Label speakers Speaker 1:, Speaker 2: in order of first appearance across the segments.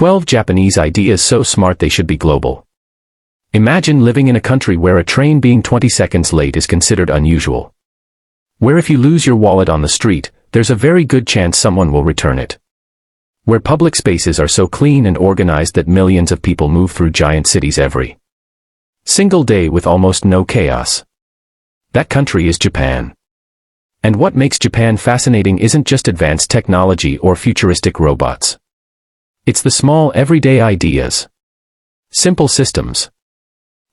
Speaker 1: 12 Japanese ideas so smart they should be global. Imagine living in a country where a train being 20 seconds late is considered unusual. Where if you lose your wallet on the street, there's a very good chance someone will return it. Where public spaces are so clean and organized that millions of people move through giant cities every single day with almost no chaos. That country is Japan. And what makes Japan fascinating isn't just advanced technology or futuristic robots. It's the small everyday ideas. Simple systems.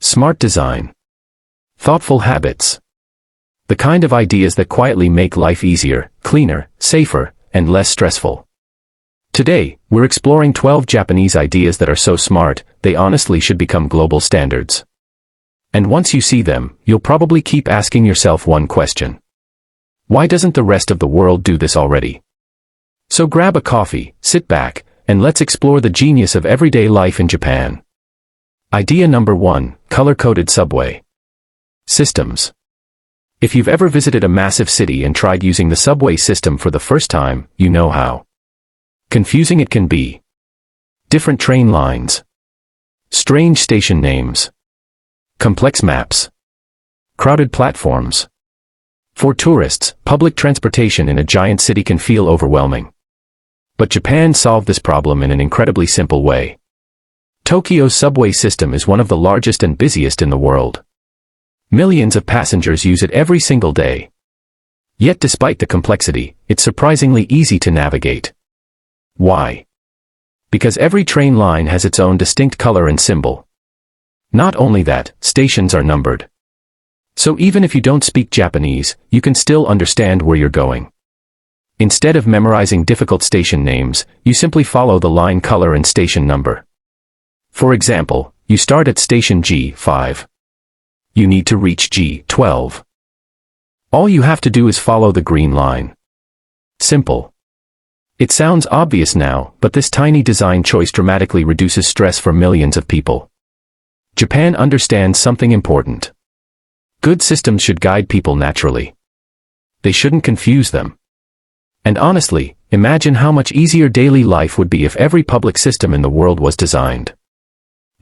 Speaker 1: Smart design. Thoughtful habits. The kind of ideas that quietly make life easier, cleaner, safer, and less stressful. Today, we're exploring 12 Japanese ideas that are so smart, they honestly should become global standards. And once you see them, you'll probably keep asking yourself one question. Why doesn't the rest of the world do this already? So grab a coffee, sit back, and let's explore the genius of everyday life in Japan. Idea number 1, color-coded subway systems. If you've ever visited a massive city and tried using the subway system for the first time, you know how confusing it can be. Different train lines. Strange station names. Complex maps. Crowded platforms. For tourists, public transportation in a giant city can feel overwhelming. But Japan solved this problem in an incredibly simple way. Tokyo's subway system is one of the largest and busiest in the world. Millions of passengers use it every single day. Yet despite the complexity, it's surprisingly easy to navigate. Why? Because every train line has its own distinct color and symbol. Not only that, stations are numbered. So even if you don't speak Japanese, you can still understand where you're going. Instead of memorizing difficult station names, you simply follow the line color and station number. For example, you start at station G5. You need to reach G12. All you have to do is follow the green line. Simple. It sounds obvious now, but this tiny design choice dramatically reduces stress for millions of people. Japan understands something important. Good systems should guide people naturally. They shouldn't confuse them. And honestly, imagine how much easier daily life would be if every public system in the world was designed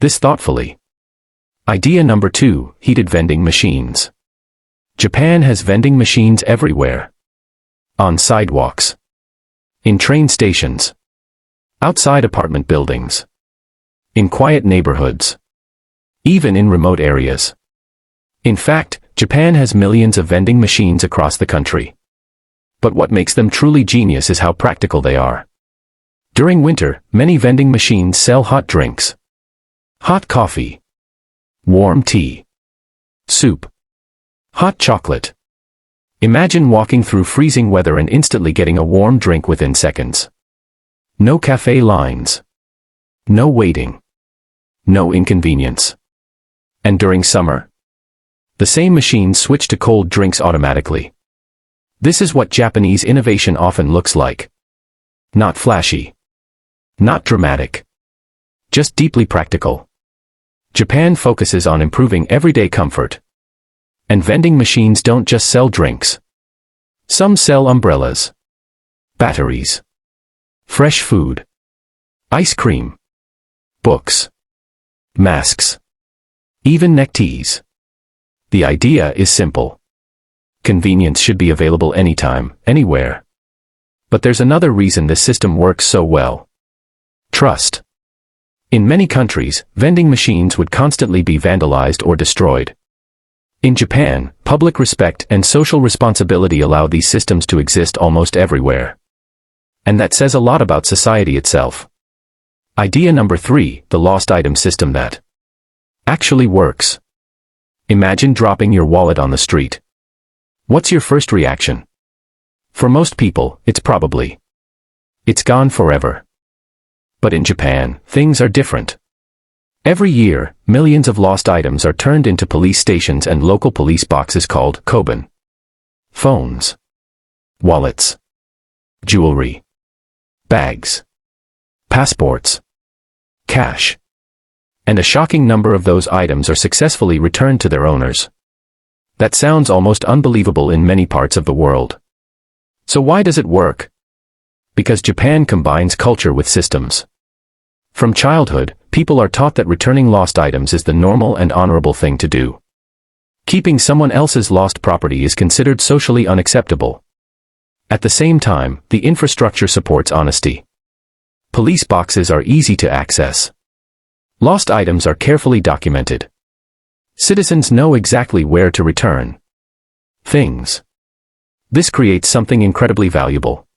Speaker 1: this thoughtfully. Idea number 2, heated vending machines. Japan has vending machines everywhere. On sidewalks. In train stations. Outside apartment buildings. In quiet neighborhoods. Even in remote areas. In fact, Japan has millions of vending machines across the country. But what makes them truly genius is how practical they are. During winter, many vending machines sell hot drinks. Hot coffee. Warm tea. Soup. Hot chocolate. Imagine walking through freezing weather and instantly getting a warm drink within seconds. No cafe lines. No waiting. No inconvenience. And during summer? The same machines switch to cold drinks automatically. This is what Japanese innovation often looks like. Not flashy. Not dramatic. Just deeply practical. Japan focuses on improving everyday comfort. And vending machines don't just sell drinks. Some sell umbrellas. Batteries. Fresh food. Ice cream. Books. Masks. Even neckties. The idea is simple. Convenience should be available anytime, anywhere. But there's another reason this system works so well. Trust. In many countries, vending machines would constantly be vandalized or destroyed. In Japan, public respect and social responsibility allow these systems to exist almost everywhere. And that says a lot about society itself. Idea number 3, the lost item system that actually works. Imagine dropping your wallet on the street. What's your first reaction? For most people, it's probably, it's gone forever. But in Japan, things are different. Every year, millions of lost items are turned into police stations and local police boxes called koban. Phones. Wallets. Jewelry. Bags. Passports. Cash. And a shocking number of those items are successfully returned to their owners. That sounds almost unbelievable in many parts of the world. So why does it work? Because Japan combines culture with systems. From childhood, people are taught that returning lost items is the normal and honorable thing to do. Keeping someone else's lost property is considered socially unacceptable. At the same time, the infrastructure supports honesty. Police boxes are easy to access. Lost items are carefully documented. Citizens know exactly where to return things. This creates something incredibly valuable: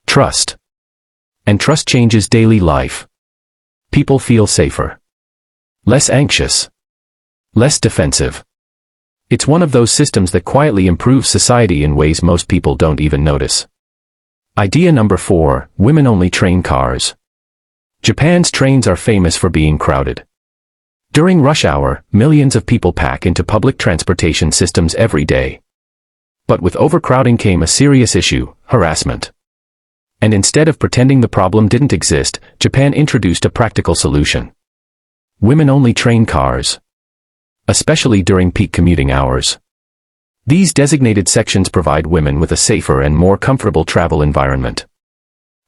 Speaker 1: trust. And trust changes daily life. People feel safer, less anxious, less defensive. It's one of those systems that quietly improves society in ways most people don't even notice. Idea number 4, women-only train cars. Japan's trains are famous for being crowded. During rush hour, millions of people pack into public transportation systems every day. But with overcrowding came a serious issue: harassment. And instead of pretending the problem didn't exist, Japan introduced a practical solution: women-only train cars. Especially during peak commuting hours. These designated sections provide women with a safer and more comfortable travel environment.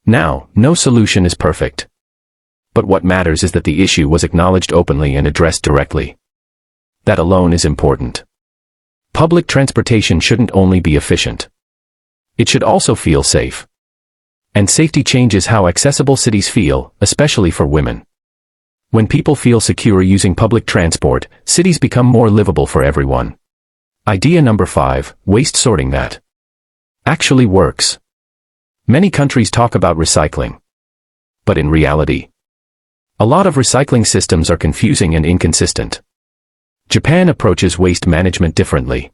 Speaker 1: Now, no solution is perfect. But what matters is that the issue was acknowledged openly and addressed directly. That alone is important. Public transportation shouldn't only be efficient. It should also feel safe. And safety changes how accessible cities feel, especially for women. When people feel secure using public transport, cities become more livable for everyone. Idea number 5, waste sorting that actually works. Many countries talk about recycling. But in reality, a lot of recycling systems are confusing and inconsistent. Japan approaches waste management differently.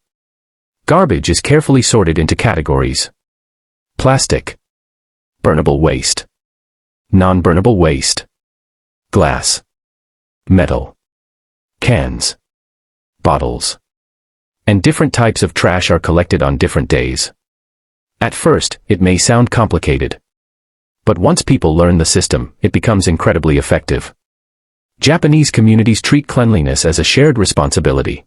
Speaker 1: Garbage is carefully sorted into categories: plastic, burnable waste, non-burnable waste, glass, metal, cans, bottles. And different types of trash are collected on different days. At first, it may sound complicated. But once people learn the system, it becomes incredibly effective. Japanese communities treat cleanliness as a shared responsibility.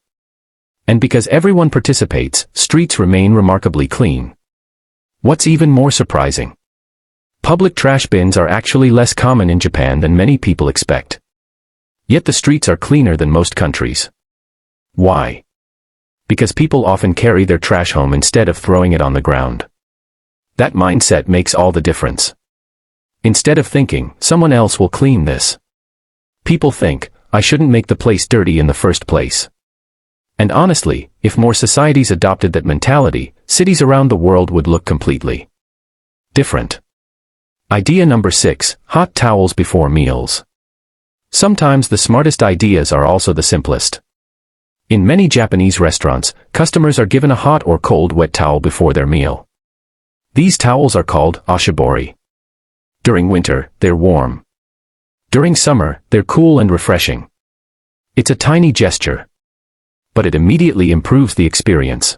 Speaker 1: And because everyone participates, streets remain remarkably clean. What's even more surprising? Public trash bins are actually less common in Japan than many people expect. Yet the streets are cleaner than most countries. Why? Because people often carry their trash home instead of throwing it on the ground. That mindset makes all the difference. Instead of thinking, someone else will clean this, people think, I shouldn't make the place dirty in the first place. And honestly, if more societies adopted that mentality, cities around the world would look completely different. Idea number 6, hot towels before meals. Sometimes the smartest ideas are also the simplest. In many Japanese restaurants, customers are given a hot or cold wet towel before their meal. These towels are called ashibori. During winter, they're warm. During summer, they're cool and refreshing. It's a tiny gesture, but it immediately improves the experience.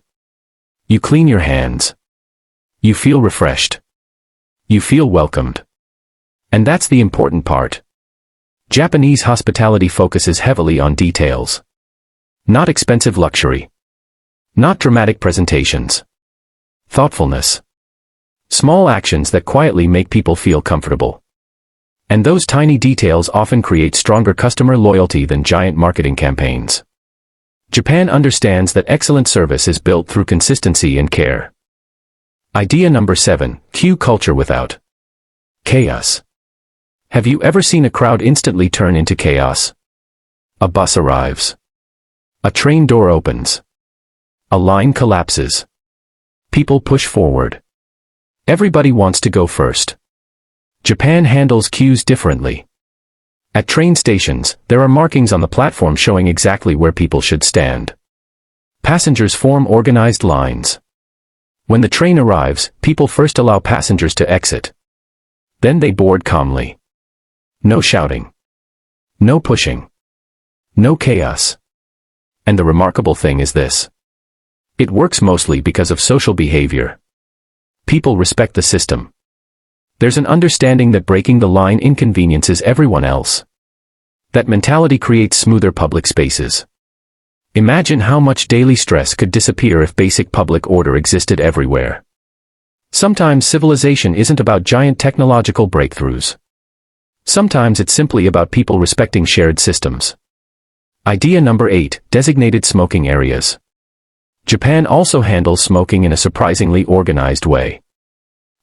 Speaker 1: You clean your hands. You feel refreshed. You feel welcomed. And that's the important part. Japanese hospitality focuses heavily on details. Not expensive luxury. Not dramatic presentations. Thoughtfulness. Small actions that quietly make people feel comfortable. And those tiny details often create stronger customer loyalty than giant marketing campaigns. Japan understands that excellent service is built through consistency and care. Idea number 7, queue culture without chaos. Have you ever seen a crowd instantly turn into chaos? A bus arrives. A train door opens. A line collapses. People push forward. Everybody wants to go first. Japan handles queues differently. At train stations, there are markings on the platform showing exactly where people should stand. Passengers form organized lines. When the train arrives, people first allow passengers to exit. Then they board calmly. No shouting. No pushing. No chaos. And the remarkable thing is this. It works mostly because of social behavior. People respect the system. There's an understanding that breaking the line inconveniences everyone else. That mentality creates smoother public spaces. Imagine how much daily stress could disappear if basic public order existed everywhere. Sometimes civilization isn't about giant technological breakthroughs. Sometimes it's simply about people respecting shared systems. Idea number 8, designated smoking areas. Japan also handles smoking in a surprisingly organized way.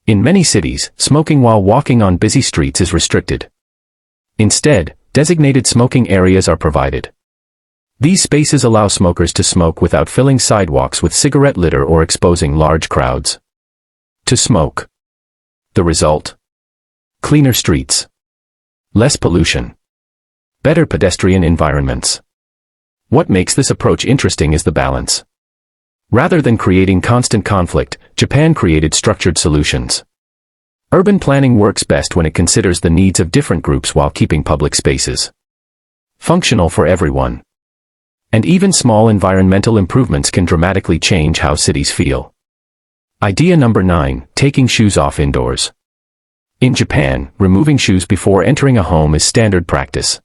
Speaker 1: In many cities, smoking while walking on busy streets is restricted. Instead, designated smoking areas are provided. These spaces allow smokers to smoke without filling sidewalks with cigarette litter or exposing large crowds to smoke. The result? Cleaner streets. Less pollution. Better pedestrian environments. What makes this approach interesting is the balance. Rather than creating constant conflict, Japan created structured solutions. Urban planning works best when it considers the needs of different groups while keeping public spaces functional for everyone. And even small environmental improvements can dramatically change how cities feel. Idea number 9, taking shoes off indoors. In Japan, removing shoes before entering a home is standard practice.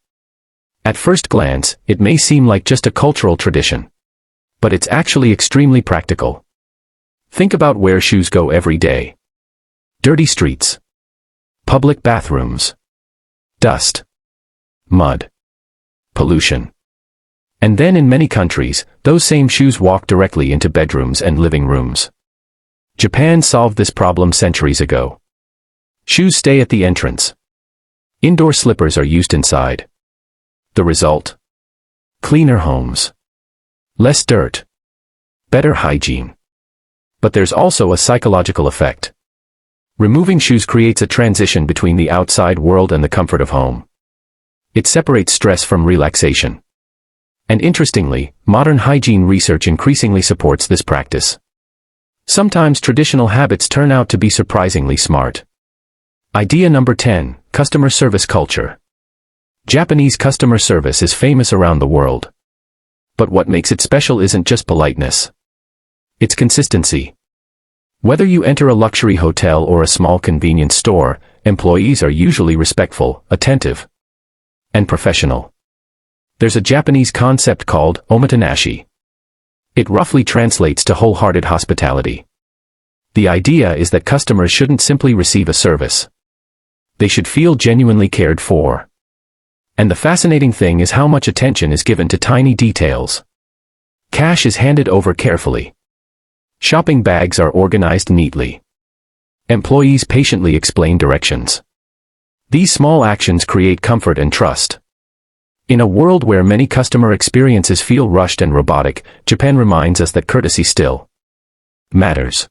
Speaker 1: At first glance, it may seem like just a cultural tradition. But it's actually extremely practical. Think about where shoes go every day. Dirty streets. Public bathrooms. Dust. Mud. Pollution. And then in many countries, those same shoes walk directly into bedrooms and living rooms. Japan solved this problem centuries ago. Shoes stay at the entrance. Indoor slippers are used inside. The result? Cleaner homes. Less dirt. Better hygiene. But there's also a psychological effect. Removing shoes creates a transition between the outside world and the comfort of home. It separates stress from relaxation. And interestingly, modern hygiene research increasingly supports this practice. Sometimes traditional habits turn out to be surprisingly smart. Idea number 10, customer service culture. Japanese customer service is famous around the world. But what makes it special isn't just politeness. It's consistency. Whether you enter a luxury hotel or a small convenience store, employees are usually respectful, attentive, and professional. There's a Japanese concept called omotenashi. It roughly translates to wholehearted hospitality. The idea is that customers shouldn't simply receive a service. They should feel genuinely cared for. And the fascinating thing is how much attention is given to tiny details. Cash is handed over carefully. Shopping bags are organized neatly. Employees patiently explain directions. These small actions create comfort and trust. In a world where many customer experiences feel rushed and robotic, Japan reminds us that courtesy still matters.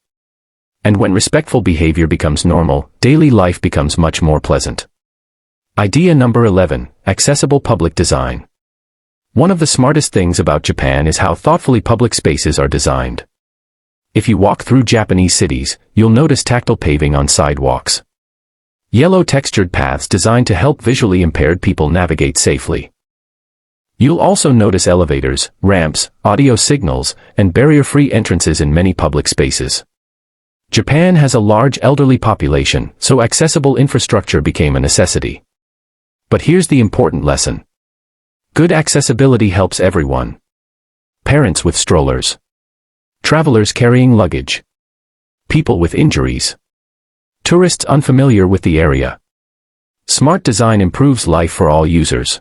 Speaker 1: And when respectful behavior becomes normal, daily life becomes much more pleasant. Idea number 11, accessible public design. One of the smartest things about Japan is how thoughtfully public spaces are designed. If you walk through Japanese cities, you'll notice tactile paving on sidewalks. Yellow textured paths designed to help visually impaired people navigate safely. You'll also notice elevators, ramps, audio signals, and barrier-free entrances in many public spaces. Japan has a large elderly population, so accessible infrastructure became a necessity. But here's the important lesson. Good accessibility helps everyone. Parents with strollers. Travelers carrying luggage. People with injuries. Tourists unfamiliar with the area. Smart design improves life for all users.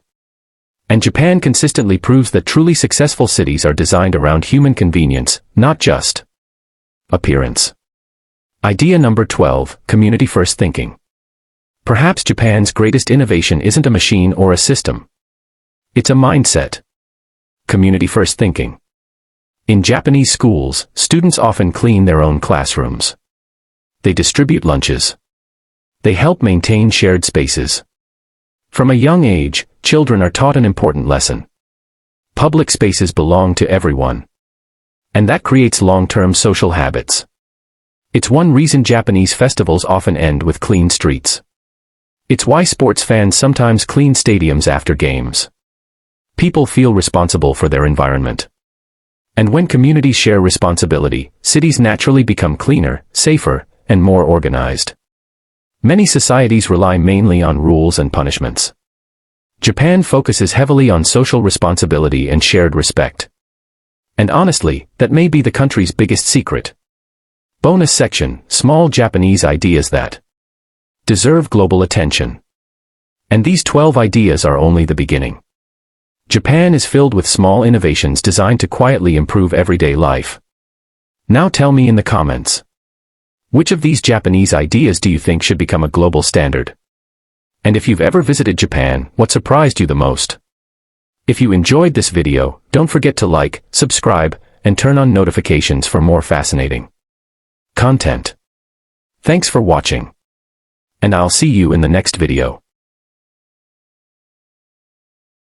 Speaker 1: And Japan consistently proves that truly successful cities are designed around human convenience, not just appearance. Idea number 12, community-first thinking. Perhaps Japan's greatest innovation isn't a machine or a system. It's a mindset. Community-first thinking. In Japanese schools, students often clean their own classrooms. They distribute lunches. They help maintain shared spaces. From a young age, children are taught an important lesson. Public spaces belong to everyone. And that creates long-term social habits. It's one reason Japanese festivals often end with clean streets. It's why sports fans sometimes clean stadiums after games. People feel responsible for their environment. And when communities share responsibility, cities naturally become cleaner, safer, and more organized. Many societies rely mainly on rules and punishments. Japan focuses heavily on social responsibility and shared respect. And honestly, that may be the country's biggest secret. Bonus section, small Japanese ideas that deserve global attention. And these 12 ideas are only the beginning. Japan is filled with small innovations designed to quietly improve everyday life. Now tell me in the comments. Which of these Japanese ideas do you think should become a global standard? And if you've ever visited Japan, what surprised you the most? If you enjoyed this video, don't forget to like, subscribe, and turn on notifications for more fascinating content. Thanks for watching. And I'll see you in the next video.